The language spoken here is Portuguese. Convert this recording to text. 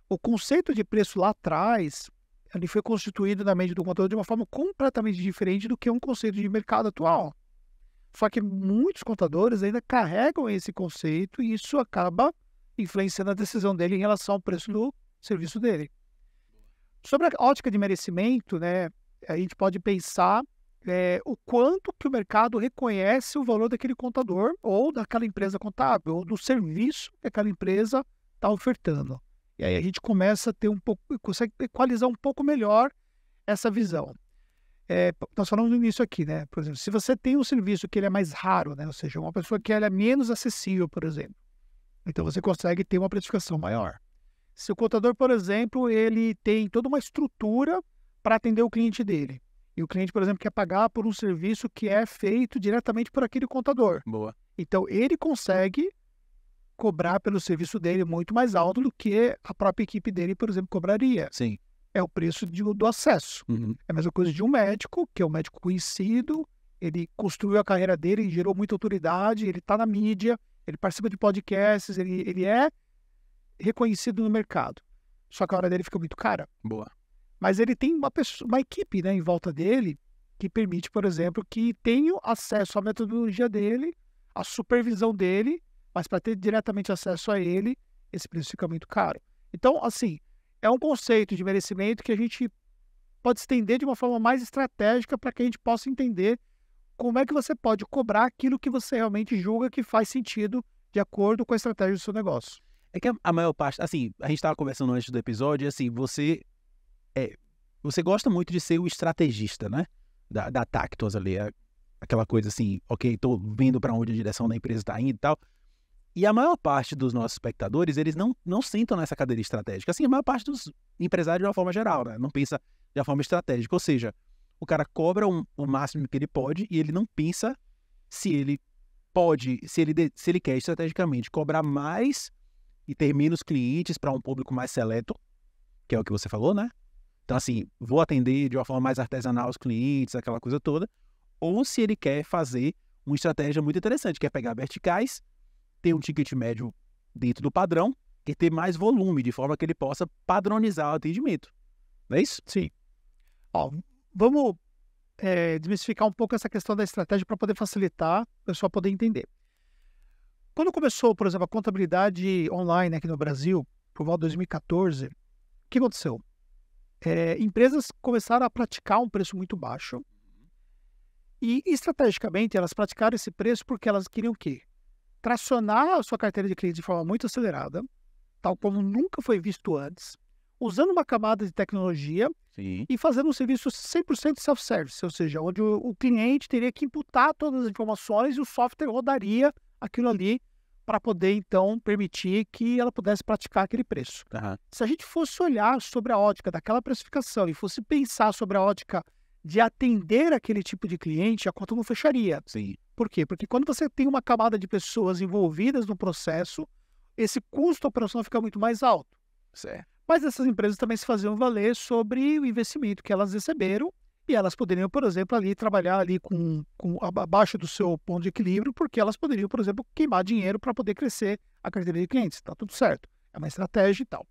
o conceito de preço lá atrás, ele foi constituído na mente do contador de uma forma completamente diferente do que um conceito de mercado atual. Só que muitos contadores ainda carregam esse conceito e isso acaba influenciando a decisão dele em relação ao preço do serviço dele. Sobre a ótica de merecimento, né, a gente pode pensar o quanto que o mercado reconhece o valor daquele contador ou daquela empresa contábil ou do serviço que aquela empresa está ofertando. E aí a gente começa a ter consegue equalizar um pouco melhor essa visão. Nós falamos no início aqui, né? Por exemplo, se você tem um serviço que ele é mais raro, né? Ou seja, uma pessoa que ela é menos acessível, por exemplo, então você consegue ter uma precificação maior. Se o contador, por exemplo, ele tem toda uma estrutura para atender o cliente dele, e o cliente, por exemplo, quer pagar por um serviço que é feito diretamente por aquele contador. Boa. Então, ele consegue cobrar pelo serviço dele muito mais alto do que a própria equipe dele, por exemplo, cobraria. Sim. É o preço do acesso. Uhum. É a mesma coisa de um médico, que é um médico conhecido, ele construiu a carreira dele, ele gerou muita autoridade, ele está na mídia, ele participa de podcasts, ele é reconhecido no mercado. Só que a hora dele fica muito cara. Boa. Mas ele tem uma equipe, né, em volta dele que permite, por exemplo, que tenha acesso à metodologia dele, à supervisão dele, mas para ter diretamente acesso a ele, esse preço fica muito caro. Então, assim, é um conceito de merecimento que a gente pode estender de uma forma mais estratégica para que a gente possa entender como é que você pode cobrar aquilo que você realmente julga que faz sentido de acordo com a estratégia do seu negócio. É que a maior parte, assim, a gente estava conversando antes do episódio, assim, você gosta muito de ser o estrategista, né? Da Tactus ali, aquela coisa assim, ok, tô vendo para onde a direção da empresa está indo e tal. E a maior parte dos nossos espectadores, eles não sentam nessa cadeira estratégica. Assim, a maior parte dos empresários de uma forma geral, né? Não pensa de uma forma estratégica. Ou seja, o cara cobra o máximo que ele pode e ele não pensa se ele pode, se ele quer estrategicamente cobrar mais e ter menos clientes para um público mais seleto, que é o que você falou, né? Então, assim, vou atender de uma forma mais artesanal os clientes, aquela coisa toda. Ou se ele quer fazer uma estratégia muito interessante, que é pegar verticais, ter um ticket médio dentro do padrão e ter mais volume, de forma que ele possa padronizar o atendimento. Não é isso? Sim. Ó, vamos desmistificar um pouco essa questão da estratégia para poder facilitar o pessoal poder entender. Quando começou, por exemplo, a contabilidade online aqui no Brasil, por volta de 2014, o que aconteceu? Empresas começaram a praticar um preço muito baixo e, estrategicamente, elas praticaram esse preço porque elas queriam o quê? Tracionar a sua carteira de clientes de forma muito acelerada, tal como nunca foi visto antes, usando uma camada de tecnologia Sim. e fazendo um serviço 100% self-service, ou seja, onde o cliente teria que imputar todas as informações e o software rodaria aquilo ali para poder, então, permitir que ela pudesse praticar aquele preço. Uhum. Se a gente fosse olhar sobre a ótica daquela precificação e fosse pensar sobre a ótica de atender aquele tipo de cliente, a conta não fecharia. Sim. Por quê? Porque quando você tem uma camada de pessoas envolvidas no processo, esse custo operacional fica muito mais alto. Certo. Mas essas empresas também se faziam valer sobre o investimento que elas receberam e elas poderiam, por exemplo, ali trabalhar ali com abaixo do seu ponto de equilíbrio, porque elas poderiam, por exemplo, queimar dinheiro para poder crescer a carteira de clientes. Está tudo certo. É uma estratégia e tal.